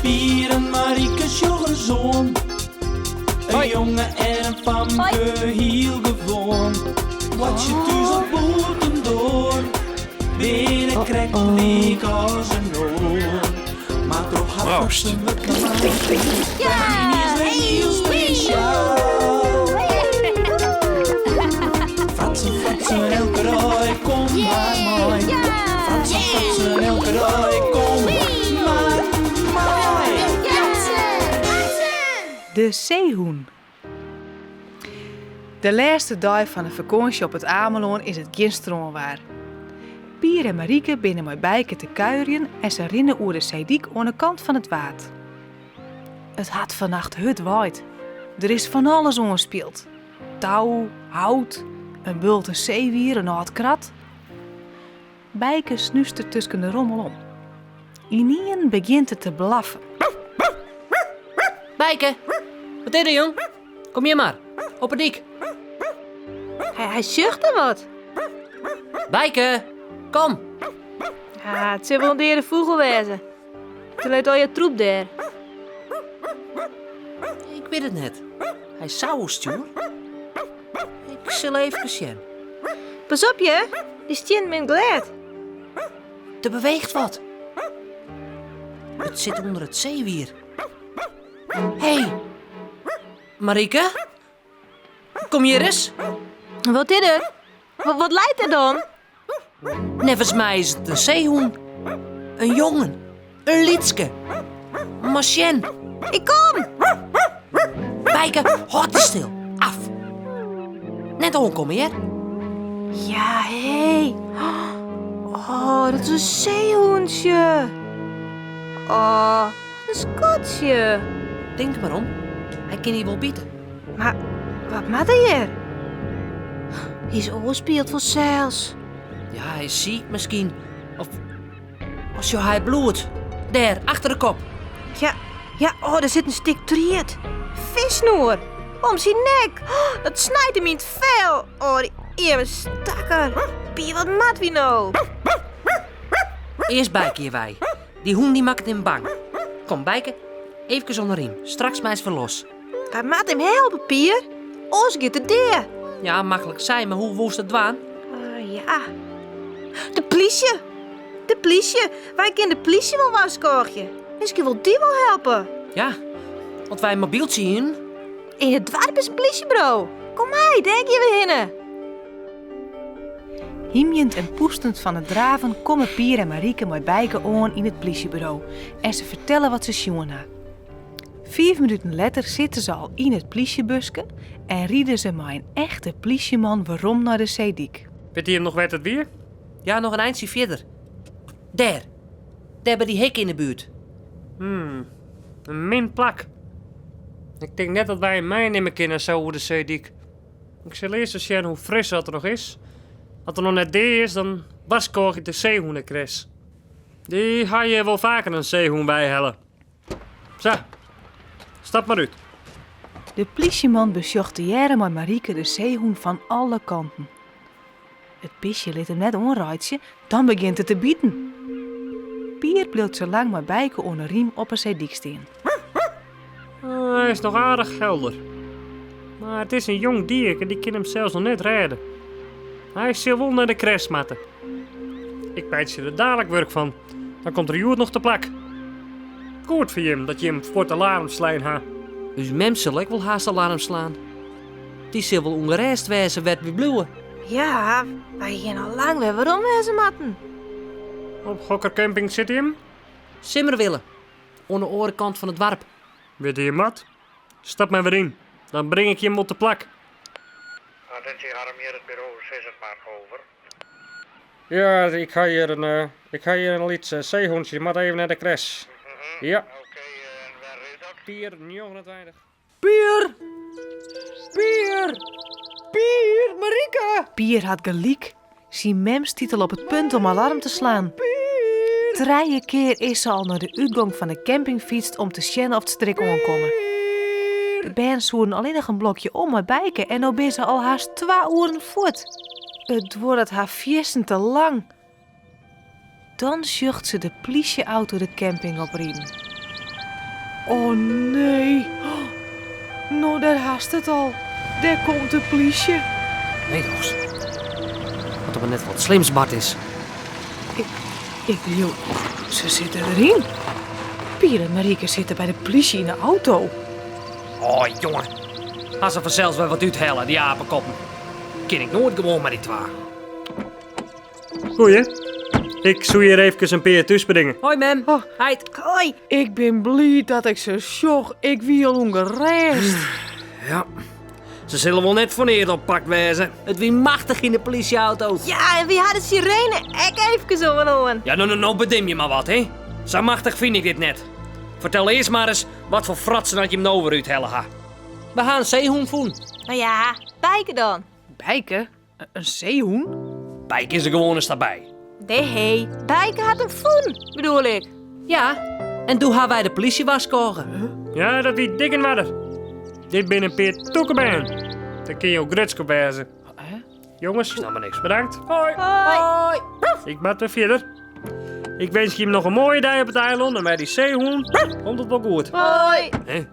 Pier en Marieke joggen zoon. Een jongen en een famke heel gewoon. Wat je thuis op boten door. Binnen krijgt leek als een oor. Maar toch had ze me klaar. Ja, heel speciaal. Fratsen, elke rij, kom maar mooi. Fratsen, elke rij, kom maar mooi. De zeehoen. De laatste dag van de vakantie op het Ameland is het geen stroomwaar. Pier en Marieke binnen met bijken te kuieren en ze rennen over de zeediek aan de kant van het water. Het had vannacht hut waait. Er is van alles ongespeeld. Touw, hout, een bulte zeewier, een oud krat. Bijke snuist er tussen de rommel om. Inien begint het te blaffen. Bijke, wat is er, jong? Kom hier maar, op het dik. Hij zuchtte wat. Bijke, kom. Ja, het zou wel een derde vogel wezen. Toen leed al je troep daar. Ik weet het net. Hij zou stuur. Ik zal even zien. Pas op je, die stient met glad. Er beweegt wat. Het zit onder het zeewier. Hé, Marieke? Kom hier eens. Wat is er? Wat lijkt er dan? Nevens mij is het een zeehoen. Een jongen. Een liedske. Marchen. Ik kom! Bijke, houd je stil. Af. Net onkomen, hè? Ja, hé. Oh, dat is een zeehoentje. Oh, een scotje. Denk er maar om. Hij kan hier wel bieden. Maar wat maakt hij hier? Hij is oorspeeld voor zeils. Ja, hij is ziek misschien. Of als je hij bloedt. Daar, achter de kop. Ja, oh, daar zit een stuk triet. Visnoer. Om zijn nek. Oh, dat snijdt hem in het vel. Oh, die eeuwen stakker. Pier, wat mat wie nou? Eerst Bijke hier wij. Die hoen die maakt hem bang. Kom, Bijke. Even zonder riem. Straks mij eens weer los. Wat maakt hem helpen, Pier? Ons gaat het deur. Ja, makkelijk zijn, maar hoe woest het dwaan? Ja. De politie. De politie. Wij kunnen de politie wel waarschuwen. Misschien wil die wel helpen. Ja, want wij een mobieltje hier. In het dorp is een politiebureau. Kom maar, denk je weer hinnen. Hiemjend en poestend van het draven komen Pier en Marieke met bijken aan in het politiebureau. En ze vertellen wat ze zien. 5 minuten later zitten ze al in het politiebusje en rieden ze met een echte politieman waarom naar de zeediek. Weet je hem nog werd het weer? Ja, nog een eindje verder. Daar. Daar bij die hek in de buurt. Een min plak. Ik denk net dat wij een mij nemen kunnen zo over de zeediek. Ik zal eerst eens zien hoe fris dat er nog is. Als er nog net deel is, dan waskoor je de zeehoenenkres. Die ga je wel vaker een zeehoen bijhellen. Zo, stap maar uit. De politieman bezocht de jaren met Marieke de zeehoen van alle kanten. Het pisje liet hem net onrijtje, dan begint het te bieten. Pier bleef zo lang maar bijken onder riem op een zeediek staan. Hij is nog aardig helder. Maar het is een jong dier en die kan hem zelfs nog net redden. Hij is wel naar de crash matten. Ik bijt je er dadelijk werk van. Dan komt er Joert nog te plak. Goed voor je dat je hem voor het alarm slaan ha. Dus mem zal ik wel haast alarm slaan. Die zal wel ongereisd wezen, werd weer bloeien. Ja, wij gaan al lang weer waarom wezen matten. Op Gokker Camping zit hij hem. Simmerwillen. Aan de orenkant van het dorp. Weet je mat? Stap maar weer in. Dan breng ik je hem op de plak. Attentie, Harm, het bureau 6 maar over. Ja, ik ga hier een lied zeehoentje. Je moet even naar de crash. Ja. Oké, en waar is dat? Pier 29. Pier! Marieke! Pier had gelijk. Zijn mem stiet al op het punt om alarm te slaan. 3 keer is ze al naar de uitgang van de camping fietst om te zien of het strik aankomen. De band zoeren alleen nog een blokje om met bijken en nu ben ze al haast 2 uur voort. Het wordt haar viesten te lang. Dan zucht ze de politieauto de camping opreden. Oh nee. Nou, daar haast het al. Daar komt de politie. Nee, Roos. Wat er maar net wat slims Bart is. Ik bedoel, ze zitten erin. Pier en Marieke zitten bij de politie in de auto. Oh, jongen. Als ze vanzelfs wel wat uithellen, die apenkoppen. Ken ik nooit gewoon met die twa. Goeie. Ik zou hier even een peer tussen brengen. Hoi, mem. Oh. Heid. Hoi. Ik ben blij dat ik ze zag. Ik wil ongereisd. Ja. Ze zullen wel net van eer op pak wezen. Het wie machtig in de politieauto. Ja, en wie had de sirene? Ik even zo aan. Ja, nou bedim je maar wat, hè. Zo machtig vind ik dit net. Vertel eerst maar eens wat voor fratsen dat je hem nou weer uithellen gaat. We gaan een zeehoen voelen. Nou ja, bijken dan. Bijken? Een zeehoen? Pijk is er gewoon eens daarbij. Nee, bijken had een voen, bedoel ik. Ja, en toen gaan wij de politie waskoren. Ja, dat wie dik en wadder. Dit ben een peer toekenbaan. Dan kun je ook grutsk op wijzen. Jongens, Nou maar niks. bedankt. Hoi. Hoi. Ik ben weer verder. Ik wens je hem nog een mooie dag op het eiland en bij die zeehoen komt het wel goed. Hoi. Hè?